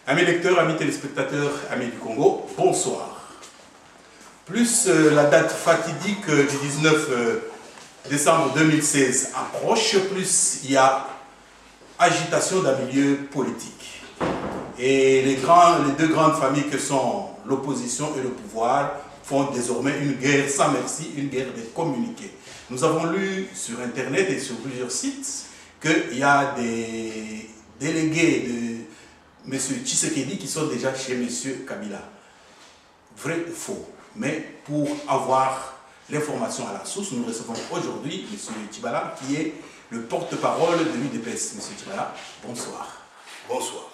Amis lecteurs, amis téléspectateurs, amis du Congo, bonsoir. Plus la date fatidique du 19 décembre 2016 approche, plus il y a agitation dans le milieu politique. Et les deux grandes familles que sont l'opposition et le pouvoir font désormais une guerre sans merci, une guerre des communiqués. Nous avons lu sur Internet et sur plusieurs sites qu'il y a des délégués de M. Tshisekedi qui sont déjà chez M. Kabila. Vrai ou faux? Mais pour avoir l'information à la source, nous recevons aujourd'hui M. Tchibala qui est le porte-parole de l'UDPS. M. Tchibala, bonsoir. Bonsoir.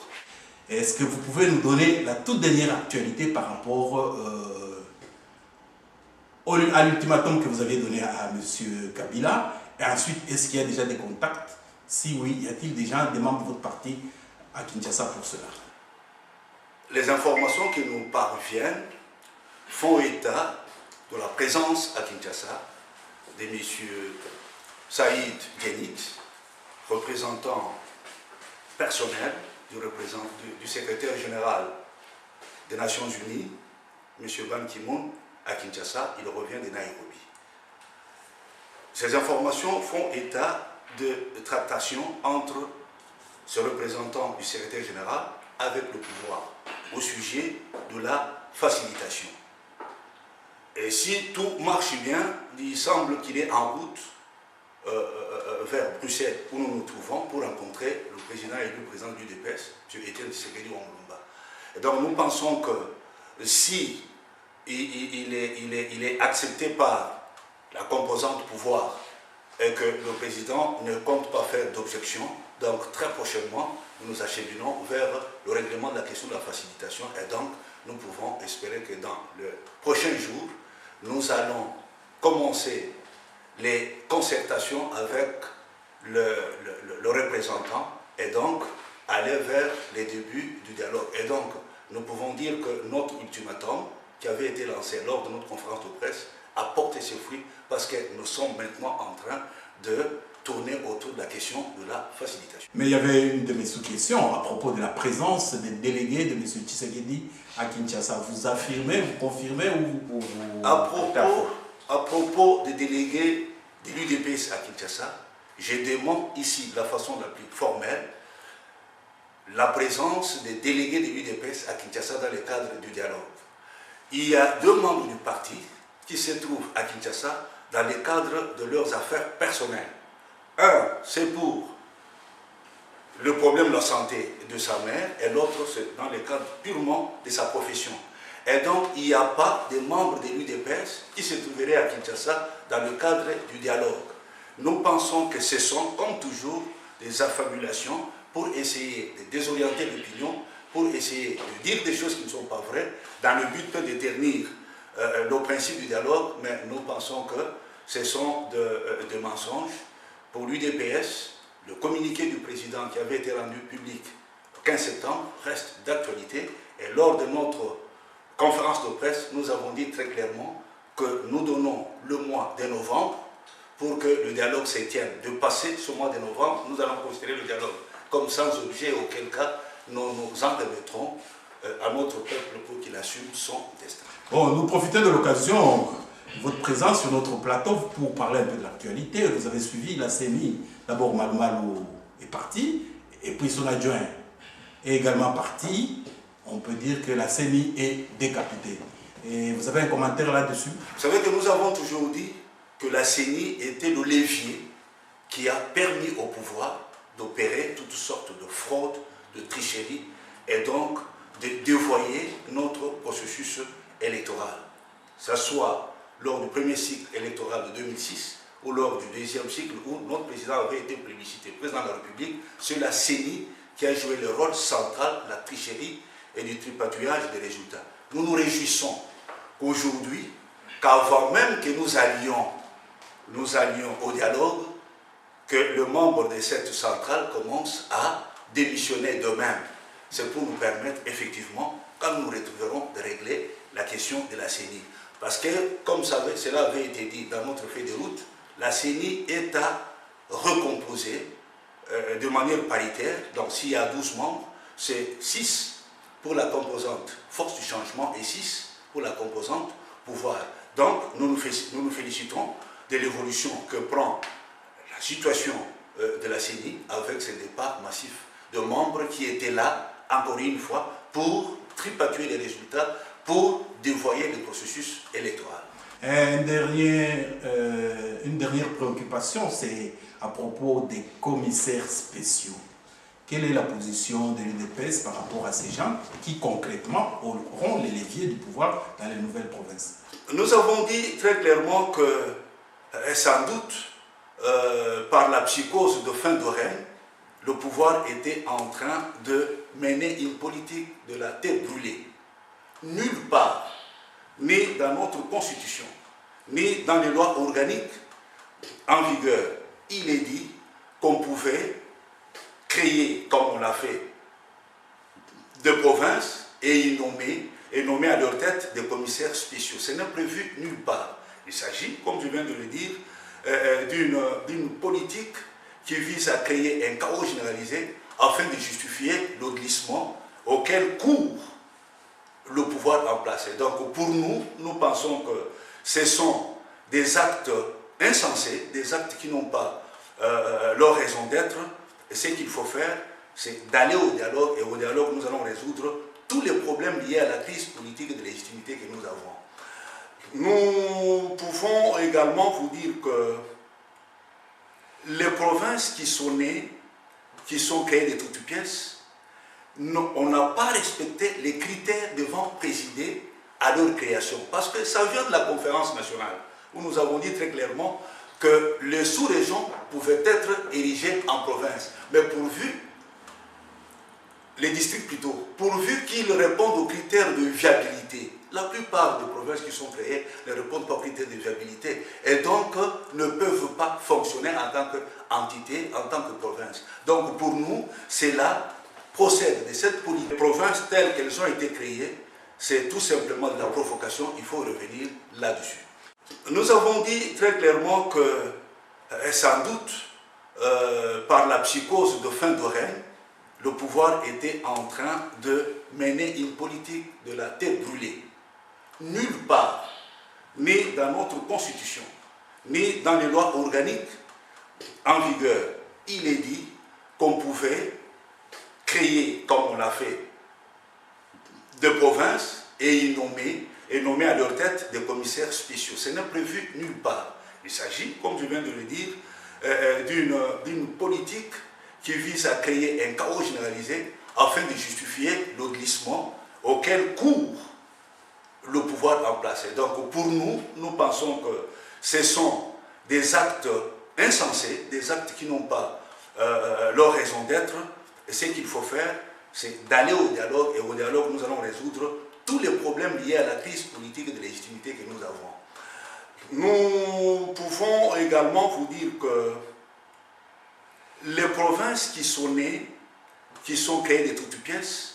Est-ce que vous pouvez nous donner la toute dernière actualité par rapport à l'ultimatum que vous aviez donné à M. Kabila? Et ensuite, est-ce qu'il y a déjà des contacts? Si oui, y a-t-il déjà des membres de votre parti à Kinshasa pour cela? Les informations qui nous parviennent font état de la présence à Kinshasa de M. Saïd Genit, représentant personnel du secrétaire général des Nations Unies, M. Ban Ki-moon, à Kinshasa. Il revient de Nairobi. Ces informations font état de tractations entre ce représentant du secrétaire général avec le pouvoir au sujet de la facilitation. Et si tout marche bien, il semble qu'il est en route vers Bruxelles, où nous nous trouvons, pour rencontrer le président et le président du DPS, M. Etienne Tshisekedi Omulumba. Et donc nous pensons que si il est accepté par la composante pouvoir et que le président ne compte pas faire d'objection, donc très prochainement, nous nous acheminons vers le règlement de la question de la facilitation et donc nous pouvons espérer que dans le prochain jour, nous allons commencer les concertations avec le représentant et donc aller vers les débuts du dialogue. Et donc, nous pouvons dire que notre ultimatum, qui avait été lancé lors de notre conférence de presse, a porté ses fruits parce que nous sommes maintenant en train de tourner autour de la question de la facilitation. Mais il y avait une de mes sous-questions à propos de la présence des délégués de M. Tshisekedi à Kinshasa. Vous affirmez, vous confirmez ou vous... À propos des délégués de l'UDPS à Kinshasa, je demande ici, de la façon la plus formelle, la présence des délégués de l'UDPS à Kinshasa dans le cadre du dialogue. Il y a deux membres du parti qui se trouvent à Kinshasa dans le cadre de leurs affaires personnelles. Un, c'est pour le problème de la santé de sa mère, et l'autre, c'est dans le cadre purement de sa profession. Et donc, il n'y a pas de membres de l'UDPS qui se trouveraient à Kinshasa dans le cadre du dialogue. Nous pensons que ce sont, comme toujours, des affabulations pour essayer de désorienter l'opinion, pour essayer de dire des choses qui ne sont pas vraies, dans le but de ternir le principe du dialogue, mais nous pensons que ce sont des mensonges. Pour l'UDPS, le communiqué du président qui avait été rendu public le 15 septembre reste d'actualité, et lors de notre conférence de presse, nous avons dit très clairement que nous donnons le mois de novembre pour que le dialogue se tienne. De passer ce mois de novembre, nous allons considérer le dialogue comme sans objet, auquel cas nous nous en remettrons à notre peuple pour qu'il assume son destin. Bon, nous profitons de l'occasion, votre présence sur notre plateau pour parler un peu de l'actualité. Vous avez suivi la CENI, d'abord Malou est parti, et puis son adjoint est également parti. On peut dire que la CENI est décapitée. Et vous avez un commentaire là-dessus? Vous savez que nous avons toujours dit que la CENI était le levier qui a permis au pouvoir d'opérer toutes sortes de fraudes, de tricheries, et donc de dévoyer notre processus électoral. Que ce soit lors du premier cycle électoral de 2006 ou lors du deuxième cycle où notre président avait été plébiscité, président de la République, c'est la CENI qui a joué le rôle central de la tricherie et du tripatouillage des résultats. Nous nous réjouissons aujourd'hui qu'avant même que nous allions au dialogue, que le membre de cette centrale commence à démissionner d'eux-mêmes. C'est pour nous permettre effectivement, quand nous nous retrouverons, de régler la question de la CENI. Parce que, comme cela avait été dit dans notre feuille de route, la CENI est à recomposer de manière paritaire. Donc s'il y a 12 membres, c'est 6 pour la composante force du changement et 6 pour la composante pouvoir. Donc nous nous félicitons de l'évolution que prend la situation de la CENI avec ce départ massif de membres qui étaient là, encore une fois, pour tripatuer les résultats, pour dévoyer le processus électoral. Une dernière préoccupation, c'est à propos des commissaires spéciaux. Quelle est la position de l'UDPS par rapport à ces gens qui concrètement auront les leviers du pouvoir dans les nouvelles provinces? Nous avons dit très clairement que, sans doute, par la psychose de fin de règne, le pouvoir était en train de mener une politique de la tête brûlée. Nulle part, ni dans notre constitution, ni dans les lois organiques en vigueur, il est dit qu'on pouvait créer, comme on l'a fait, de provinces et y nommer à leur tête des commissaires spéciaux. Ce n'est prévu nulle part. Il s'agit, comme je viens de le dire, d'une politique qui vise à créer un chaos généralisé afin de justifier le glissement auquel court le pouvoir en place. Et donc pour nous, nous pensons que ce sont des actes insensés, des actes qui n'ont pas leur raison d'être. Et ce qu'il faut faire, c'est d'aller au dialogue, et au dialogue, nous allons résoudre tous les problèmes liés à la crise politique et de légitimité que nous avons. Nous pouvons également vous dire que les provinces qui sont nées, qui sont créées de toutes pièces, on n'a pas respecté les critères devant présider à leur création. Parce que ça vient de la conférence nationale, où nous avons dit très clairement que les sous-régions pouvaient être érigées en province, mais pourvu, les districts plutôt, pourvu qu'ils répondent aux critères de viabilité. La plupart des provinces qui sont créées ne répondent pas aux critères de viabilité et donc ne peuvent pas fonctionner en tant qu'entité, en tant que province. Donc pour nous, c'est là, procède de cette politique. Les provinces telles qu'elles ont été créées, c'est tout simplement de la provocation, il faut revenir là-dessus. Nous avons dit très clairement que, sans doute, par la psychose de fin de règne, le pouvoir était en train de mener une politique de la tête brûlée. Nulle part, ni dans notre constitution, ni dans les lois organiques en vigueur, il est dit qu'on pouvait créer, comme on l'a fait, de provinces et y nommer à leur tête des commissaires spéciaux. Ce n'est prévu nulle part. Il s'agit, comme je viens de le dire, d'une politique qui vise à créer un chaos généralisé afin de justifier le glissement auquel court le pouvoir en place. Et donc pour nous, nous pensons que ce sont des actes insensés, des actes qui n'ont pas leur raison d'être. Et ce qu'il faut faire, c'est d'aller au dialogue, et au dialogue, nous allons résoudre tous les problèmes liés à la crise politique et de légitimité que nous avons. Nous pouvons également vous dire que les provinces qui sont nées, qui sont créées de toutes pièces,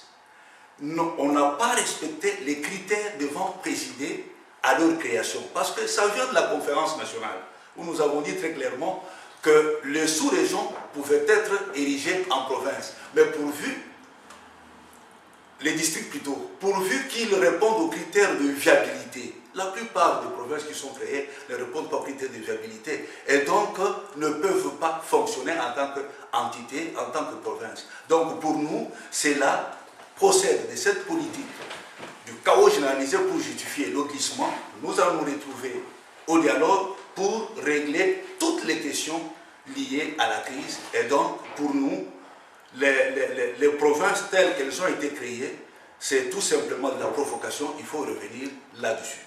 on n'a pas respecté les critères devant présider à leur création. Parce que ça vient de la conférence nationale, où nous avons dit très clairement que les sous-régions pouvaient être érigées en province. Mais pourvu, les districts plutôt, pourvu qu'ils répondent aux critères de viabilité. La plupart des provinces qui sont créées ne répondent pas aux critères de viabilité et donc ne peuvent pas fonctionner en tant qu'entité, en tant que province. Donc pour nous, c'est là, procède de cette politique du chaos généralisé pour justifier le glissement. Nous allons nous retrouver au dialogue pour régler toutes les questions liées à la crise. Et donc pour nous, les provinces telles qu'elles ont été créées, c'est tout simplement de la provocation, il faut revenir là-dessus.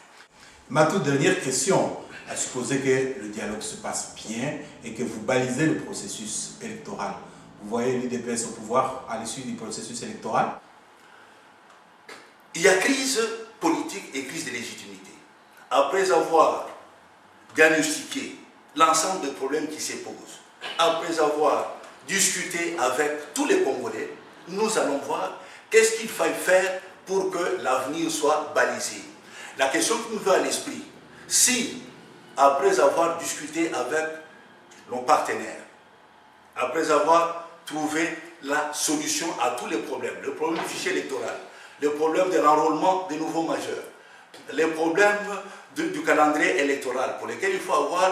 Ma toute dernière question, à supposer que le dialogue se passe bien et que vous balisez le processus électoral, vous voyez l'UDPS au pouvoir à l'issue du processus électoral? Il y a crise politique et crise de légitimité. Après avoir diagnostiqué l'ensemble des problèmes qui se posent, après avoir discuté avec tous les Congolais, nous allons voir qu'est-ce qu'il faille faire pour que l'avenir soit balisé. La question qui nous vient à l'esprit, si après avoir discuté avec nos partenaires, après avoir trouvé la solution à tous les problèmes, le problème du fichier électoral, le problème de l'enrôlement des nouveaux majeurs, les problèmes du calendrier électoral pour lesquels il faut avoir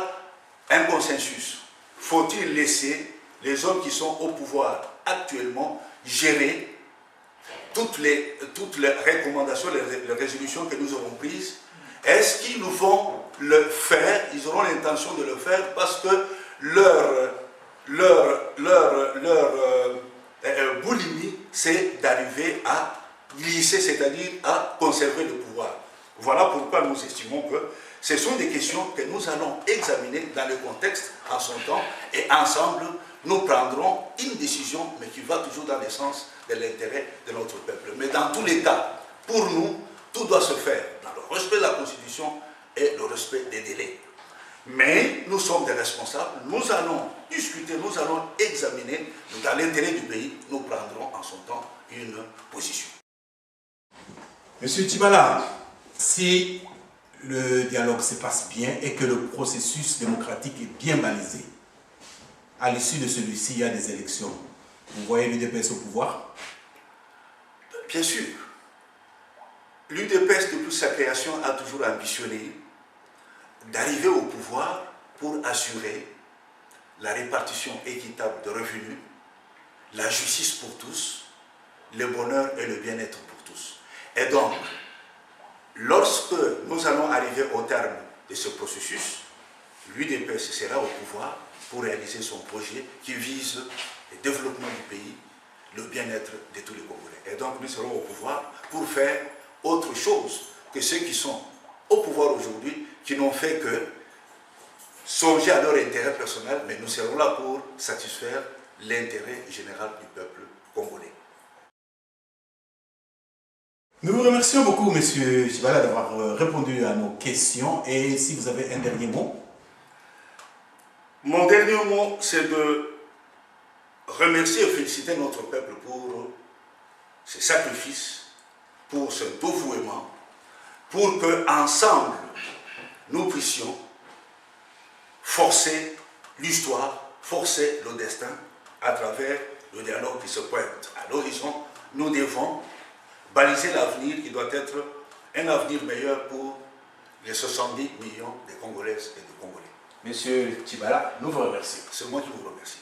un consensus. Faut-il laisser les hommes qui sont au pouvoir actuellement gérer toutes les recommandations, les résolutions que nous aurons prises? Est-ce qu'ils vont le faire? Ils auront l'intention de le faire parce que leur boulimie, c'est d'arriver à glisser, c'est-à-dire à conserver le pouvoir. Voilà pourquoi nous estimons que ce sont des questions que nous allons examiner dans le contexte en son temps et ensemble, nous prendrons une décision, mais qui va toujours dans le sens de l'intérêt de notre peuple. Mais dans tous les cas, pour nous, tout doit se faire dans le respect de la Constitution et le respect des délais. Mais nous sommes des responsables, nous allons discuter, nous allons examiner, dans l'intérêt du pays, nous prendrons en son temps une position. Monsieur Tchibala, si le dialogue se passe bien et que le processus démocratique est bien balisé, à l'issue de celui-ci, il y a des élections. Vous voyez l'UDPS au pouvoir? Bien sûr. L'UDPS, depuis sa création, a toujours ambitionné d'arriver au pouvoir pour assurer la répartition équitable de revenus, la justice pour tous, le bonheur et le bien-être pour tous. Et donc, lorsque nous allons arriver au terme de ce processus, l'UDPS sera au pouvoir pour réaliser son projet qui vise le développement du pays, le bien-être de tous les Congolais. Et donc, nous serons au pouvoir pour faire autre chose que ceux qui sont au pouvoir aujourd'hui, qui n'ont fait que songer à leur intérêt personnel, mais nous serons là pour satisfaire l'intérêt général du peuple congolais. Nous vous remercions beaucoup, Monsieur Tchibala, d'avoir répondu à nos questions. Et si vous avez un dernier mot? Mon dernier mot, c'est de remercier et féliciter notre peuple pour ses sacrifices, pour ce dévouement, pour qu'ensemble, nous puissions forcer l'histoire, forcer le destin à travers le dialogue qui se pointe à l'horizon. Nous devons baliser l'avenir qui doit être un avenir meilleur pour les 70 millions de Congolaises et de Congolais. Monsieur Tchibala, nous vous remercions. C'est moi qui vous remercie.